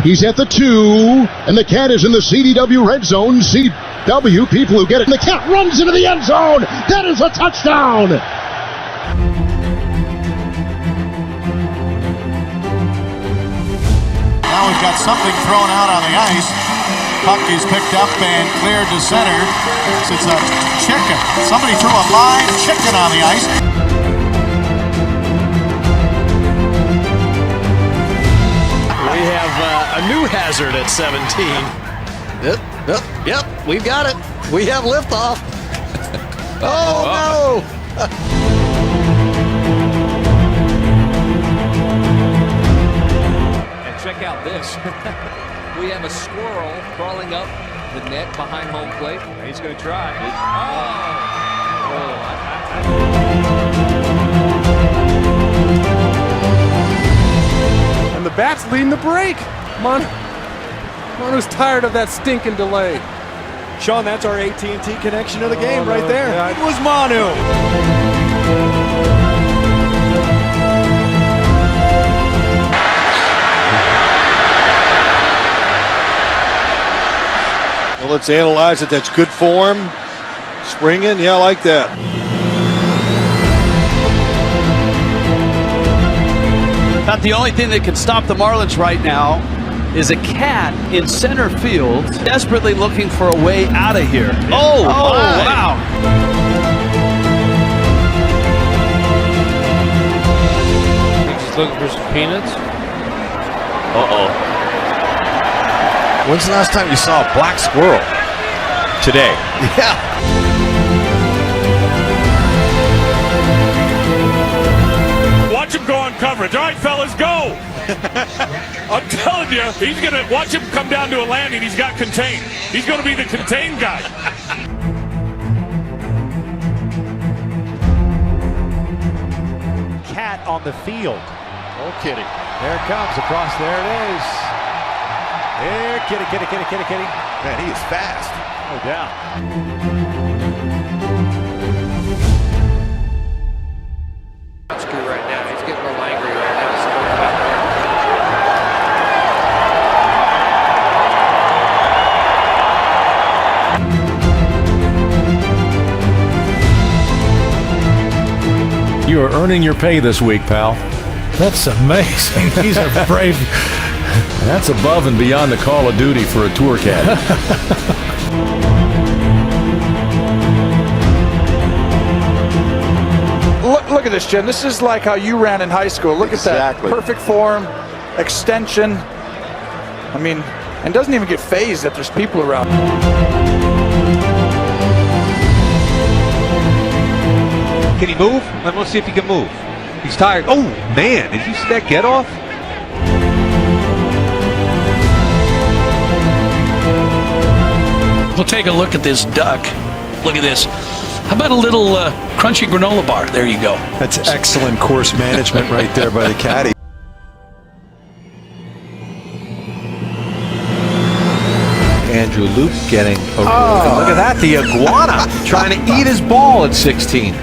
He's at the 2, and the Cat is in the CDW red zone. CDW, people who get it. And the Cat runs into the end zone. That is a touchdown. Now we've got something thrown out on the ice. Puck is picked up and cleared to center. It's a chicken. Somebody threw a live chicken on the ice. We have a new hazard at 17. Yep, we've got it. We have liftoff. Oh, no! And check out this. We have a squirrel crawling up the net behind home plate. He's going to try. And the Bats leading the break. Manu's tired of that stinking delay. Sean, that's our AT&T connection of the game right there. Yeah, it was Manu. Well, let's analyze it. That's good form. Springing, yeah, I like that. About the only thing that can stop the Marlins right now is a cat in center field desperately looking for a way out of here. Oh, wow. He's looking for some peanuts. When's the last time you saw a black squirrel? Today. Yeah. Watch him go on coverage. All right, fellas, go. I'm telling you, he's going to watch him come down to a landing. He's got contained. He's going to be the contained guy. Cat on the field. Oh, kitty. There it comes across. There it is. Here, kitty. Man, he is fast. No doubt. Right now, he's getting a little angry right now. You are earning your pay this week, pal. That's amazing. These are brave. That's above and beyond the Call of Duty for a tour cat. Look at this, Jim. This is like how you ran in high school. Look at that. Perfect form, extension. I mean, and doesn't even get phased that there's people around. Can he move? Let's see if he can move. He's tired. Oh, man. Did you see that get off? We'll take a look at this duck. Look at this. How about a little crunchy granola bar? There you go. That's excellent course management right there by the caddy. Andrew Luke getting a look at that. The iguana trying to eat his ball at 16.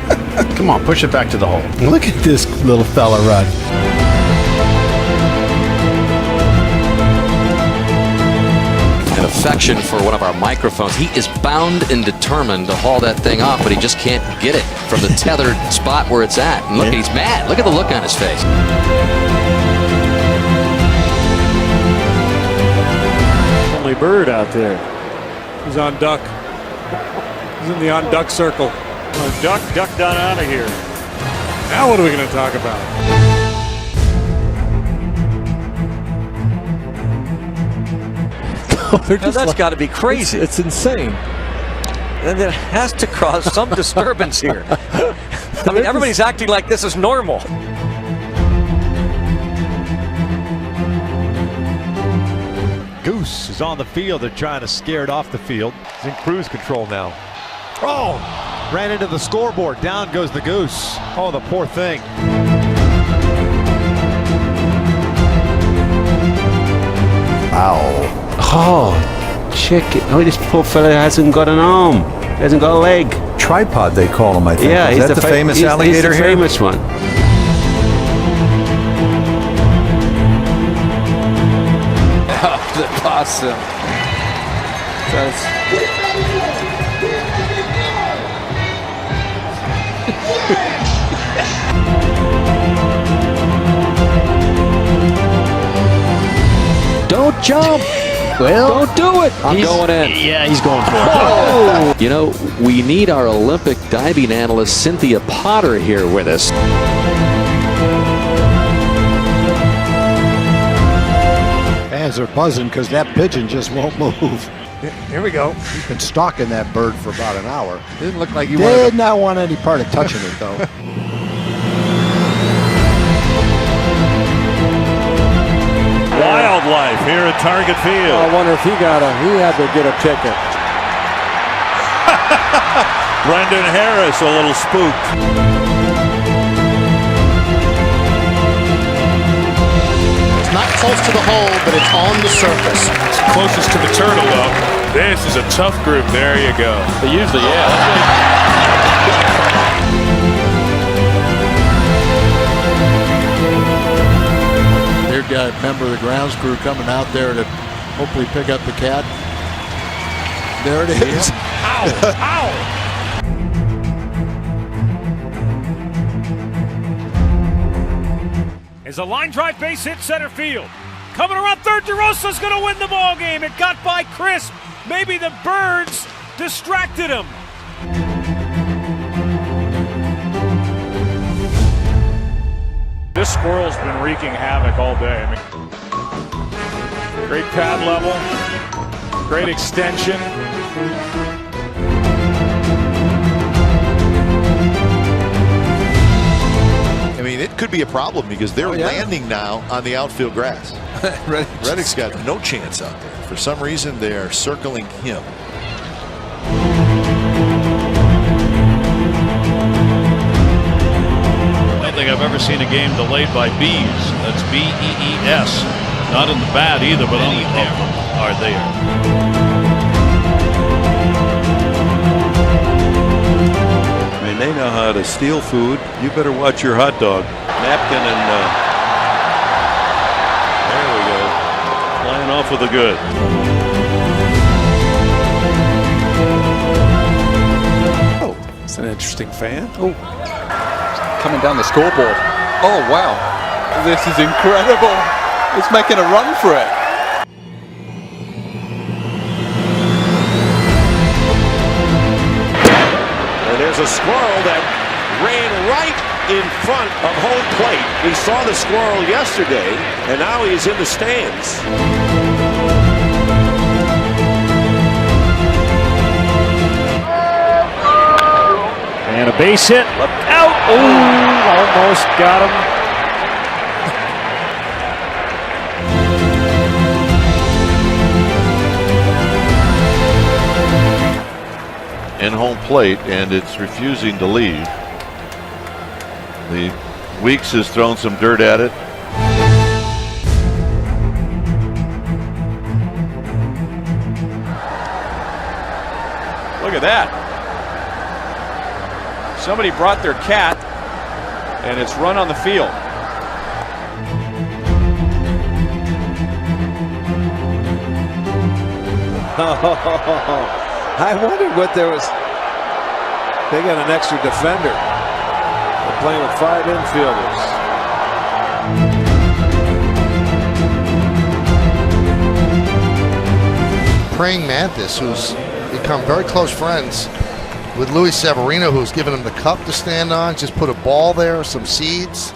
Come on, push it back to the hole. Look at this little fella run. An affection for one of our microphones. He is bound and determined to haul that thing off, but he just can't get it from the tethered spot where it's at. And look, he's mad. Look at the look on his face. Only bird out there. He's on duck. He's in the on duck circle. Duck down out of here. Now what are we going to talk about? Now that's got to be crazy. It's insane. And it has to cause some disturbance here. I mean, everybody's acting like this is normal. Goose is on the field. They're trying to scare it off the field. He's in cruise control now. Oh! Ran into the scoreboard. Down goes the goose. Oh, the poor thing. Ow. Oh, chicken. Oh, this poor fella hasn't got an arm. He hasn't got a leg. Tripod, they call him, I think. Yeah, is that the famous alligator he's the here? famous one. that costs him. Don't jump. Well, don't do it. I'm going in. Yeah, he's going for it. Oh. You know, we need our Olympic diving analyst Cynthia Potter here with us. Fans are buzzing because that pigeon just won't move. Here we go. He's been stalking that bird for about an hour. Didn't look like he did not want any part of touching it, though. Wildlife here at Target Field. I wonder if he had to get a ticket. Brendan Harris a little spooked. It's not close to the hole, but it's on the surface. It's closest to the turtle, though. This is a tough group. There you go. But usually, yeah. They've got a member of the grounds crew coming out there to hopefully pick up the cat. There it is. Ow! Ow! As a line drive base hit center field. Coming around third, DeRosa's going to win the ball game. It got by Crisp. Maybe the birds distracted him. This squirrel's been wreaking havoc all day. I mean, great pad level, great extension. I mean, it could be a problem because they're landing now on the outfield grass. Reddick's got no chance out there. For some reason, they're circling him. I don't think I've ever seen a game delayed by bees. That's B-E-E-S. Not in the bat either, but only of them are there. I mean, they know how to steal food. You better watch your hot dog. Napkin and there we go. Flying off with the good. Oh, it's an interesting fan. Oh, coming down the scoreboard. Oh, wow. This is incredible. It's making a run for it. And there's a squirrel that ran right in front of home plate. We saw the squirrel yesterday, and now he's in the stands. And a base hit. Look out. Oh, almost got him. In home plate, and it's refusing to leave. The Weeks has thrown some dirt at it. Look at that. Somebody brought their cat, and it's run on the field. I wondered what there was. They got an extra defender. They're playing with 5 infielders. Praying Mantis, who's become very close friends with Luis Severino, who's given him the cup to stand on, just put a ball there, some seeds.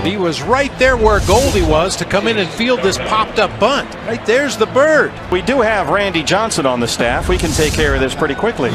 He was right there where Goldie was to come in and field this popped-up bunt. Right there's the bird. We do have Randy Johnson on the staff. We can take care of this pretty quickly.